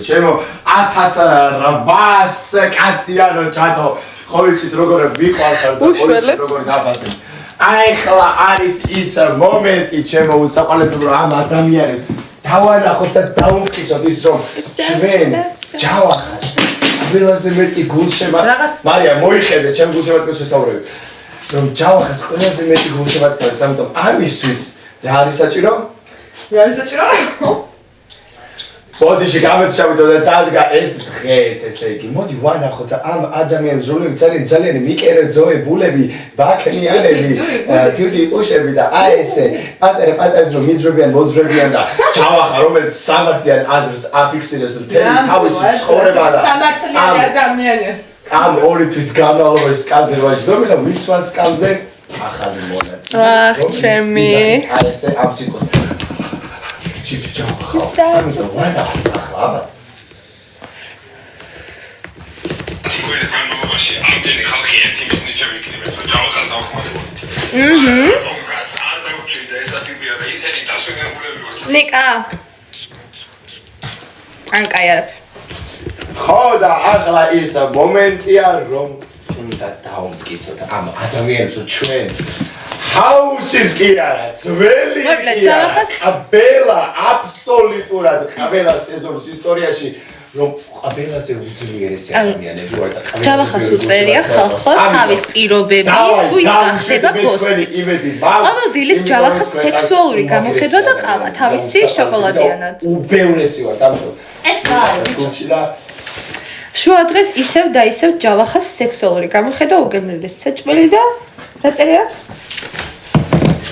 ჩემო 1800 კაციანო ჩათო ხო იცით როგორ მიყვარხარ და პოლიცია როგორ გაფასებ აი ხლა არის ის მომენტი ჩემო უსაყალეს რომ ამ ადამიანებს დავანახოთ და დაუმტკიცოთ ის რომ ჩვენ ჯავახას ყველაზე მეტი გულშემატკივარი მარია მოიხედე ჩემ გულშემატკივრს ვესაუბრები რომ ჯავახას ყველაზე მეტი გულშემატკივარი ამიტომ ამისთვის რა არის საჭირო? რა არის საჭირო? ბოდიში გამეცავიდო და დადგა ეს დღეს ესე იგი მოდი ვანახოთ და ამ ადამიანის ზოლები ძალიან მიკერეძოებულები ბაქნიანები თვითი უშები და აი ესე პატარა რომ მიძრებიან მოძრებიან და ჯავახა რომელიც სამართლიან აზრს აფიქსირებს მთელი თავისი ცხოვრება და სამართლიანი ადამიანის ამ ორი თვის განმავლობაში სკამზე ვაჯდომი და მისვან სკამზე ახალი მონაწილე აх ჩემი აი ესე ამ სიტყვას სიგულის განმავლობაში ამდენი ხალხი ერთი მიზნით შევიკრიბეთ, რომ ჯავახას დავხმარებოდით. თუმცა არ დაგვჭირდა ესაც იბია და ისეთი დასვენებულები ვართ. ნიკა ან კაიარ ხო და ახლა ის მომენტია რომ უნდა დავუმტკიცოთ ამ ადამიანებს ჩვენ ჰაუსის კი არა ძველი ყველა აბსოლუტურად ყველა სეზონის ისტორიაში რომ ყველაზე უძლიერესი ადამიანები ვარ და ჯავახას უწერია ხალხო თავის პირობები თუ ის გახდება ბოსი ყოველ დილით ჯავახას სექსუალური გამოხედვა და ყავა თავისი შოკოლადიანად უბევრესი ვარ ამიტომ ეს რა შუა დღეს ისევ და ისევ ჯავახას სექსუალური გამოხედვა უგემრიელეს საჭმელი და რა წერია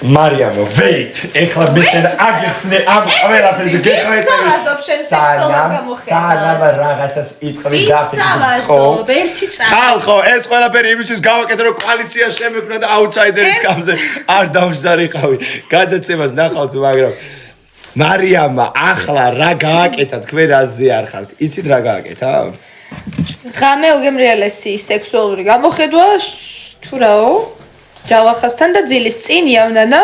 მარიამო wait ეხლა მე შენ აგიხსნე ამ ყველაფერზე გეხვეწე სანამ რაღაცას იტყვი დაფიქრდი ხო ერთი წამი ხალხო ეს ყველაფერი იმისთვის გავაკეთე რომ კოალიცია შემექმნა და აუთსაიდერის გამზე არ დამждარიყავი გადაცემას ნახავთ მაგრამ მარიამა ახლა რა გააკეთა თქვენ აზზე არ ხართ იცით რა გააკეთა ღამე უგემრიელესი სექსუალური გამოხედვა თუ რაო ჯავახასთან და ძილის წინ იავნანა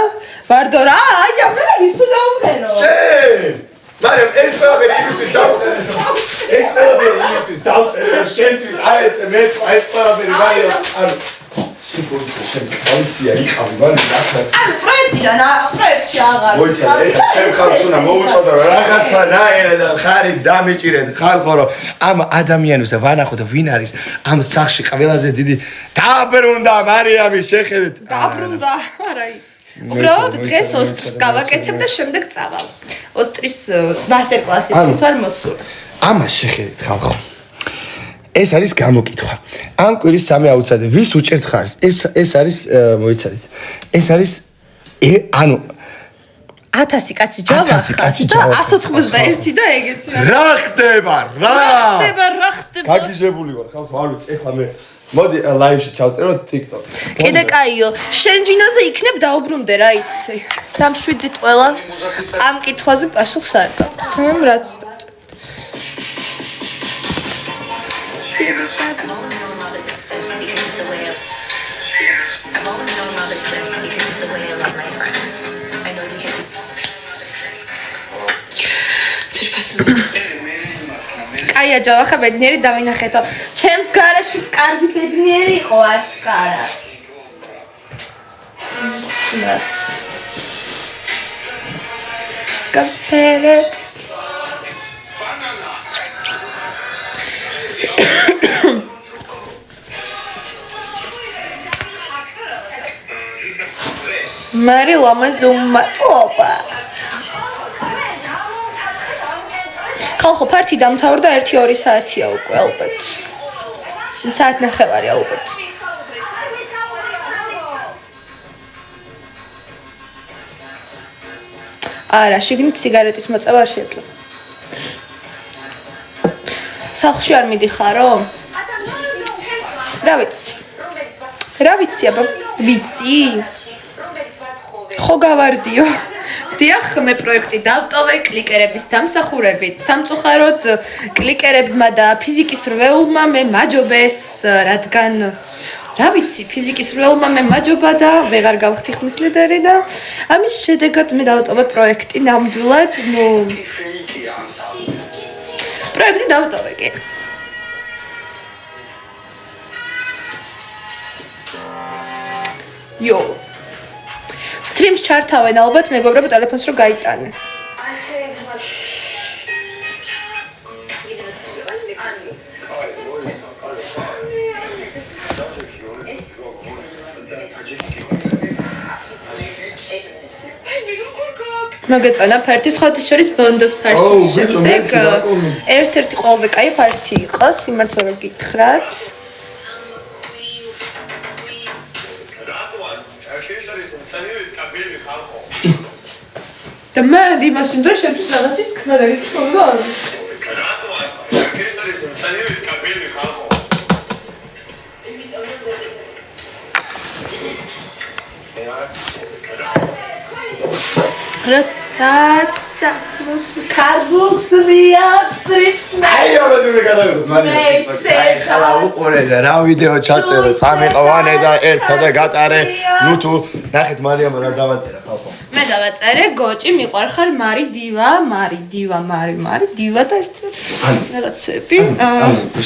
ვარდო რა აი იავნანა ისო დაუმღერო შენ მარიამ ეს ყველაფერი იმისთვის დავწერე ეს ყველაფერი იმისთვის დავწერე შენთვის აი ესე მე ეს ყველაფერი მარიამ ანუ სიკვდილზე შენ კოალიცია იყავი მარიამ ახაც პროექტიდან პროექტში აღარ მოიცა ეხლა შენ ხალხს უნდა მოუწოდო რაღაცა ნაირად ხარი დამიჭირეთ ხალხო რომ ამ ადამიანებს ვანახოთ ვინ არის ამ სახში ყველაზე დიდი დაბრუნდა მარიამის შეხედეთ დაბრუნდა არა ის უბრალოდ დღეს ოსტრს გავაკეთებ და შემდეგ წავალ ოსტრის მასტერ კლასის ვარ მოსული ამას შეხედეთ ხალხო ეს არის გამოკითხვა. ამ კვირის სამი აუცადე ვის უჭერთ ხარს? ეს არის მოიცადეთ. ეს არის ანუ 1000 კაცი ჯავახა და 191 და ეგეთი რა ხდება? რა ხდება? გაგიჟებული ვარ ხალხო, არ ვიცი, ეხლა მე მოდი ლაივში ჩავწეროთ TikTok-ი. კიდე კაიო, შენ ჯინოზე იქნებ დაუბრუნდე რა იცი. დამშვიდით ყველა. ამ კითხვაზე პასუხს არ გაქვს. სამ რაც კაია ჯავახა ბედნიერი დავინახეთო. ჩემს გარეშე კარგი ბედნიერი იყო აშკარა. გასპერებს მარი ლამაზუმა ოპა ხალხო ფართი დამთავრდა 1-2 საათია უკვე ალბათ საათნახევარი ალბათ არა შიგნით სიგარეტის მოწევა არ შეიძლება სახლში არ მიდიხარო რა ვიცი აბა ვიცი ხო გავარდიო დიახ მე პროექტი დავტოვე კლიკერების დამსახურებით სამწუხაროდ კლიკერებმა და ფიზიკის რვეულმა მე მაჯობეს რადგან რა ვიცი ფიზიკის რვეულმა მე მაჯობა და ვეღარ გავხდი ხმის ლიდერი და ამის შედეგად მე დავტოვე პროექტი ნამდვილად პროექტი დავტოვე კი. იო. სტრიმს ჩართავენ ალბათ მეგობრებო ტელეფონს რო გაიტანენ. მოგეწონა ფერტის ხოთის შორის ბონდოს ფერტის შემდეგ ერთ-ერთი ყველაზე კაი ფერტი იყო სიმართლე რომ გითხრათ და მე იმას უნდა შეთვის რაღაცის თქმა და ის თქმა That's Carbox React. აი ამაზე გადავიდეთ მაგრამ ხლა უყურე და რა ვიდეო ჩაწერე წამიყავანე და ერთად და გატარე ნუ თუ ნახეთ მარიამ რა დავაწერა ხალხო მე დავაწერე გოჭი მიყვარხარ მარი დივა და ეს რაღაცები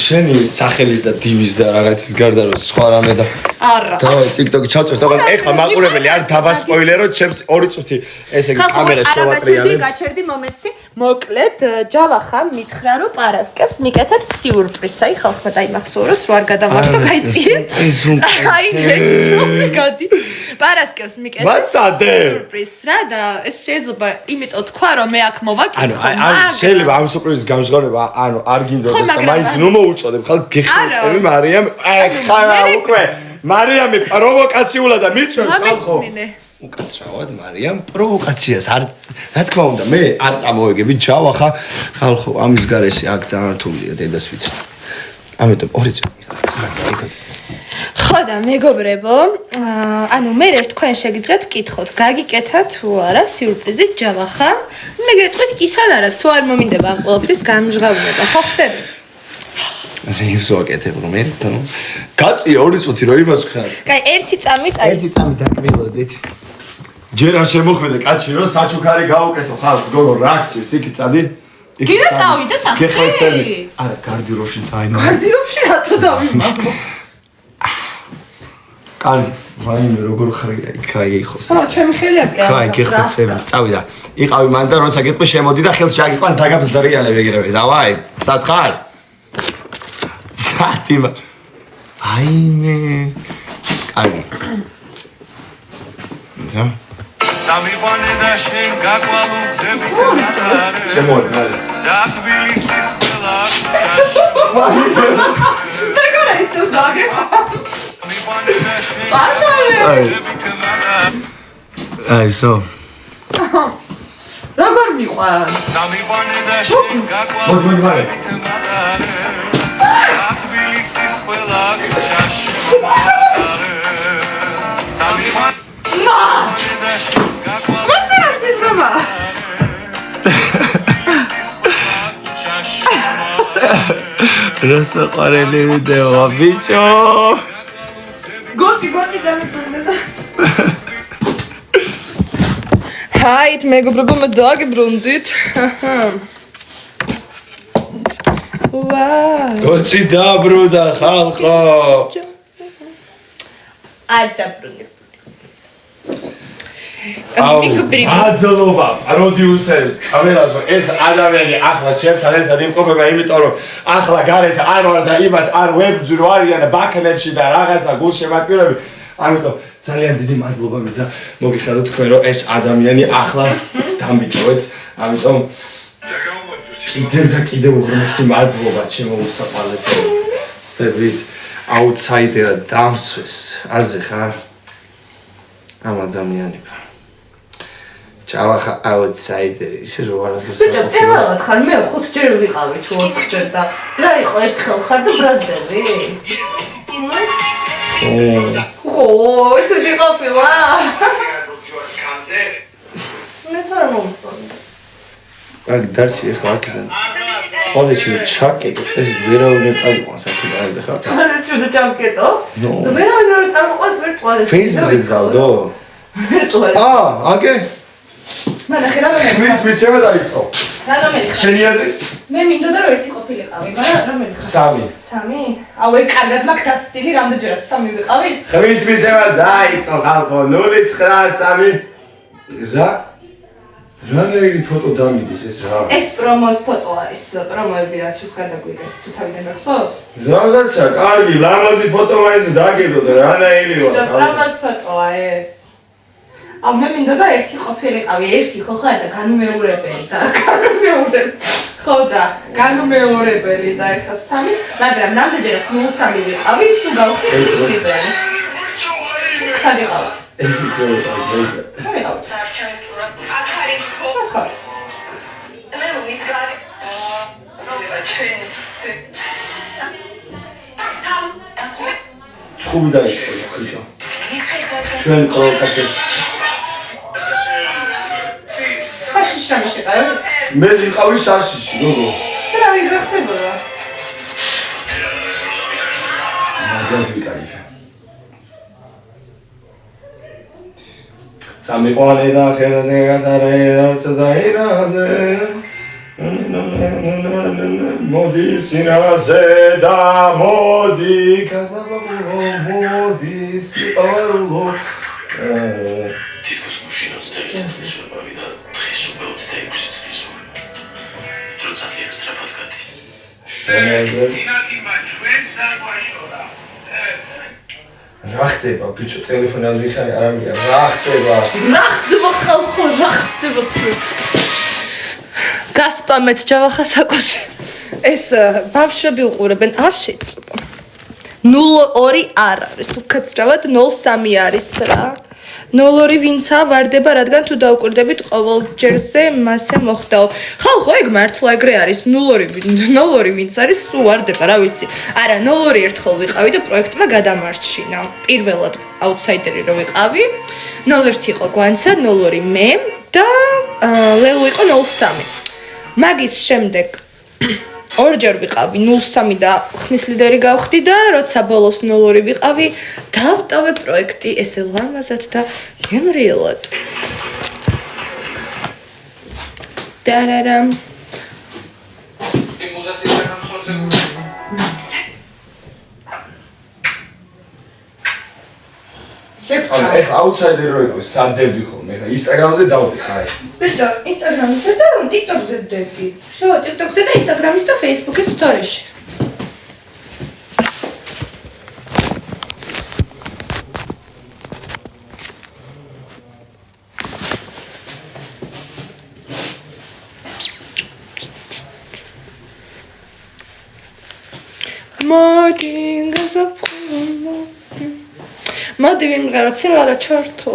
შენი სახელის და დივის და რაღაცის გარდა რომ სხვა რამე და არა დავай TikTok-ი ჩავწერე და ეხლა მაყურებელი არ დავასპოილერო ჩემს 2 წუთი ესე იგი კამერას შევატრიალე გაჩერდი მომეცი მოკლედ ჯავახა მითხრა რომ პარასკევს მიკეთებ სიურპრიზს აი ხალხმა დაიმახსოვროს რო არ გადავახტო გაიწიე აი ერთი გადი პარასკევს მიკეთებ სიურპრიზს რა და ეს შეიძლება იმიტომ თქვა რომ მე აქ მოვაკითხო ანუ შეიძლება ამ სიურპრიზის გამჟღავნება ანუ არ გინდოდეს და მაინც ნუ მოუწოდებ ხალხ გეხმარწები მარიამ აი ხარა უკვე მარიამი პროვოკაციულად და მიწვევს ხალხო უკაცრავად მარიამ პროვოკაციას არ რა თქმა უნდა მე არ წამოვეგები ჯავახა ხალხო ამის გარეშე აქ ძალიან რთულია დედას ვიცი ამიტომ 2 წუთი ხო და მეგობრებო ანუ მე თქვენ შეგიძლიათ ვკითხოთ გაგიკეთათ თუ არა სიურპრიზი ჯავახა მე გეტყვით კისალ არას თუ არ მომინდება ამ ყველაფრის გამჟღავნება ხო ხდები რეივს ვაკეთებ რომ ერთო გაწია 2 წუთი რო იმას ვხრათ კაი ერთი წამი დაკმილოდით ჯერ არ შემოხვიდე კაცი რომ საჩუქარი გაუკეთო ხალხს გოგო რა გჭირს იქ წადი კიდე წავიდე სახში არა გარდირობში დაიმარ გარდირობში რატო დავიმაგო კალი ვაიმე როგორ ხარია იქ აი იხოს ხო ჩემი ხელი აკეთე კაი გეხოცები წავიდა იყავი მან და როცა გეტყვი შემოდი და ხელში აგიყვან დაგაბზდარიალე ვეგერები დავაი სათხარ სათიმა ვაიმე კარგი და სამიყვანე და შენ გაკვალო გზებით ნატარე შემოვა და თბილისის ყველა ქუჩაში დაგორა ისე ზაგე სამიყვანე და შენ პაშალე გზებით ნატარე აი სო როგორ მიყვან სამიყვანე და შენ გაკვალო გზებით ნატარე და თბილისის ყველა ქუჩაში სამიყვანე და შენ მაწერას მიწრობა რასა ყარელი ვიდეოა ბიჭო გოჭი დამიბრუნდა ჰაით მეგობრებო მე დაგიბრუნდით ვაუ გოჭი დაბრუნდა ხალხო არ დაბრუნდი მადლობა პროდიუსერს კამერაზე ეს ადამიანი ახლა ჩემთან ერთად იმყოფება იმიტომ რომ ახლა გარეთ არ ვარ და იმათ არ ვებძვირო არიან ბაქნებში და რაღაცა გულშემატკივრები ამიტომ ძალიან დიდი მადლობა მე და მოგიხადოთ თქვენ რომ ეს ადამიანი ახლა დამიტოვეთ ამიტომ კიდევ უღრმესი მადლობა ჩემო უსაყვარლესებთ აუთსაიდერად დამსვეს აზე ხარ ამ ადამიანებმა ჯავახა აუთსაიდერი ისე რო არასდროს ბიჭო პირველად ხარ მე 5 ჯერ ვიყავი თუ 4 ჯერ და რა იყო ერთხელ ხარ და ბრაზდები ო თუ დიყოფილა მე თორემ მომწონდა აი დარჩი ახლა აქედან ყოლეჩი ჩაკეტე ეს ვერავინ წამყვას აქ აზე ხარ არა შუდა ჩამკეტო და ვერავინ წამყვას ვირტუალში Facebook-ზე დავდო ვირტუალში აგე მანახე რა მის მიცემა დაიწყო რადგან შენი აზრით? მე მინდოდა რომ ერთი ყოფილიყავი, მაგრამ რა მეკითხა? 3. 3? აუ ეგ კარგად მაქვს დაცდილი, რამდენჯერად 3 ვიყავის? ხმის მისევა დაიწყო ხალხო 093 რანაირი ფოტო დამიდის ეს რა? ეს პრომოს ფოტო არის, პრომოები რაც შუს გადაგვიგეს, სუთავიდან გახსოვს? რაღაცა, კარგი, ლამაზი ფოტო მაინც დაგედო და რანაირი ვარ. ბიჭო, პრომოს ფოტოა ეს. აუ მე მინდოდა ერთი ყოფილიყავი, ერთი ხო ხარ და განუმეორებელი და ხო და განუმეორებელი და ეხლა 3, მაგრამ რამდენჯერაც 0-3 ვიყავი, სულ გავხდი ისრიბელი. სადიყავთ? ეს იყო ზედა. სადიყავთ? ხარ. მე ვისგან ჩხუბი დაიწყო ხიჭო. ჩვენ პროვოკაციას საშიში რამე შეკავე? მე ვიყავი საშიში, გოგო. რა ვიგრა ხდებოდა? მაგრამ ვიკაიფე. წამიყვანე და ხელადე გადარე არც დაინაზე. მოდი სინაზე და მოდი კაზაბულო მოდი სიყვარულო. თითქოს მუშინოს დაიწეს ვებავი და დღეს უკვე 26 წლის ვარ. დრო ძალიან სწრაფად გადის. შენაზე ინათიმა ჩვენს დაგვაშორა. რა ხდება ბიჭო ტელეფონი არ ვიხარე არ ამბია რა ხდება რა ხდება ხალხო რა ხდება გასპამეთ ჯავახასაკოზე ეს ბავშვები უყურებენ არ შეიძლება 02 არ არის უკაცრავად 03 არის რა 02 ვინცა ვარდება რადგან თუ დაუკვირდებით ყოველ ჯერზე მასე მოხდაო ხალხო ეგ მართლა ეგრე არის 02 ვინც არის სულ ვარდება რა ვიცი არა 02 ერთხელ ვიყავი და პროექტმა გადამარჩინა პირველად აუთსაიდერი რო ვიყავი 01 იყო გვანცა 02 მე და ლელო იყო 03 მაგის შემდეგ ორჯერ ვიყავი 03 და ხმის ლიდერი გავხდი და როცა ბოლოს 02 ვიყავი დავტოვე პროექტი ესე ლამაზად და გემრიელად დარარამ ანუ ეხა აუთსაიდერი რო იყო სადევდი ხოლმე ეხა ინსტაგრამზე დავდი ხაი ბიჭო ინსტაგრამზე და ტიკტოკზე ვდები всё ტიკტოკზე და ინსტაგრამის და ფეისბუქის სტორიში მოდი გასაფრთხო მოდი ვიმღერო ცილარო ჩართო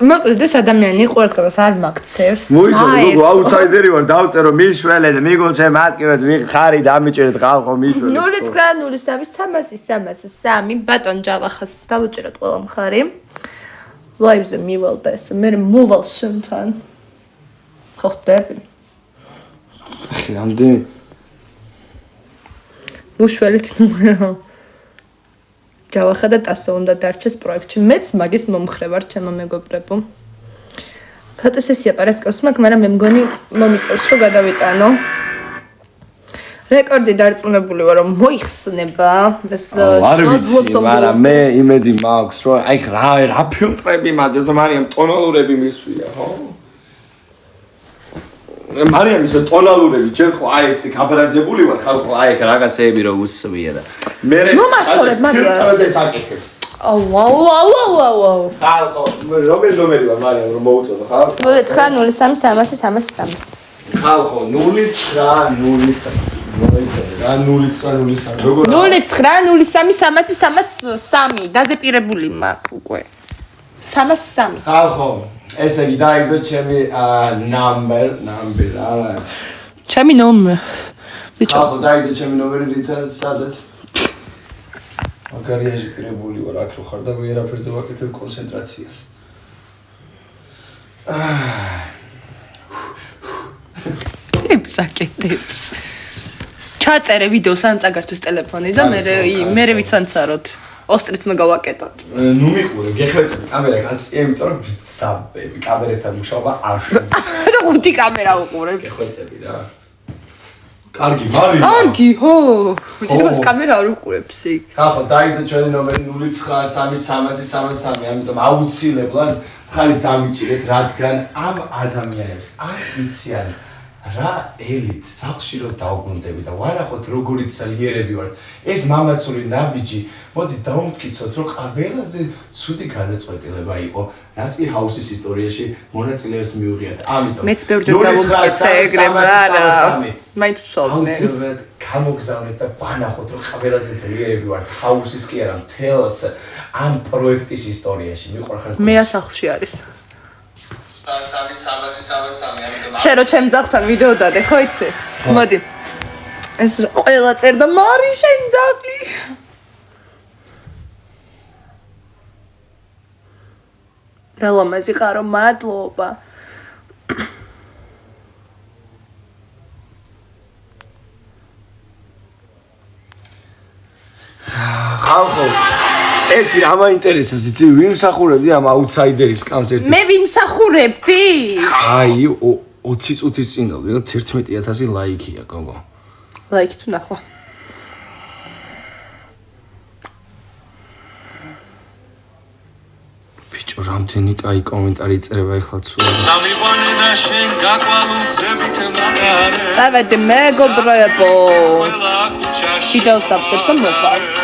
მოკლედ ეს ადამიანი ყურადღებას არ მაქცევს. მოიცადე გოგო აუთსაიდერი ვარ დავწერო მიშველე და მიგულჩე მატკივეთ ვიხარი დამიჭერეთ ხალხო მიშველე 0-03-3 ბატონ ჯავახას დავუჭერეთ ყველა მხარი. ლაივზე მივალ და ეს მე მოვალ შენთან. ხო ხდები? ახი რამდენი უშველით ნუმერო ჯავახა და ტასო უნდა დარჩეს პროექტში. მეც მაგის მომხრე ვარ ჩემო მეგობრებო. ფოტოსესია პარასკევს მაქვს, მაგრამ მე მგონი მომიწევს რომ გადავიტანო. რეკორდი დარწმუნებული ვარ რომ მოიხსნება. ეს არ ვიცი, მაგრამ მე იმედი მაქვს რომ აი რა ფილტრები მაქვს, მარიამ ტონალურები მისვია, ხო? მარიამ ის ტონალურები ჯერ ხო აი ესე გაბრაზებული ვარ ხალხო აი ეგ რაღაცეები რო უსვია და მე მომაშორებ მაგრამ ფილტრებს აკეთებს აუ ხალხო რომელი ნომერი ვარ მარიამ რომ მოუწოდო ხალხო 0-03-3-303 ხალხო 0-9-0-3 როგორ 0-9-0-3-303 დაზეპირებული მაქვს უკვე 303 ხალხო ესე იგი დაიგდო ჩემი ნამბერ არა ჩემი ნომერი ბიჭო ხალხო დაიგდო ჩემი ნომერი რითაც სადაც მაგარიაში პირებული ვარ აქ რო ხარ და ვერაფერზე ვაკეთებ კონცენტრაციას ტიპს აკეთებს. ჩაწერე ვიდეოს ან წაგართვის ტელეფონი და მე ვიცანცაროთ. Ostrits უნდა გავაკეთოთ. ნუ მიყურე, გეხვეწები კამერა გაწია, იმიტომ რომ ვიცაბები, კამერებთან მუშაობა არ შეიძლება. და 5 კამერა უყურებს. გეხვეწები რა. კარგი, მარია. კარგი, ხო. ვიძებას კამერა არ უყურებს იქ. ხახო, დაიდო ჩვენი ნომერი 09333333, ამიტომ აუცილებლად ხარი დამიჭირეთ, რადგან ამ ადამიანებს არ იციან რა ელით სახლში რო დაუბრუნდები და ვანახოთ როგორი ძლიერები ვართ. ეს მამაცური ნაბიჯი, მოდი დავუმტკიცოთ, რომ ყველაზე ცუდი გადაწყვეტილება იყო, რაც კი ჰაუსის ისტორიაში მონაწილეებს მიუღიათ. ამიტომ მეც ბევრჯერ დავუმტკიცე ეგრევე არა. მაინც ვსვავდნენ. აუცილებლად გამოგზავნეთ და ვანახოთ, რომ ყველაზე ძლიერები ვართ ჰაუსის კი არა, მთელს ამ პროექტის ისტორიაში. მიყვარხართ. მე ასახლში არის. შენ რო ჩემ ძაღლთან ვიდეო დადე, ხო იცი? მოდი. ეს ყველა წერდა მარი შენ ძაღლი. რა ლამაზი ხარო, მადლობა. ხალხო, ერთი რა მაინტერესებს, იცი, ვიმსახურებდი ამ აუთსაიდერის კონცერტს. მე ვიმსახურებდი? აი, 20 წუთის წინ დავდი და 11000 ლაიქია, გოგო. ლაიქი თუ ნახვა. ბიჭო, რამდენი კაი კომენტარი წერება ეხლა ცუდა. Zamivane da shen gakvalugzebit magare წავედი მეგობრებო. ვიდეოს დავწერთ და მოყავ.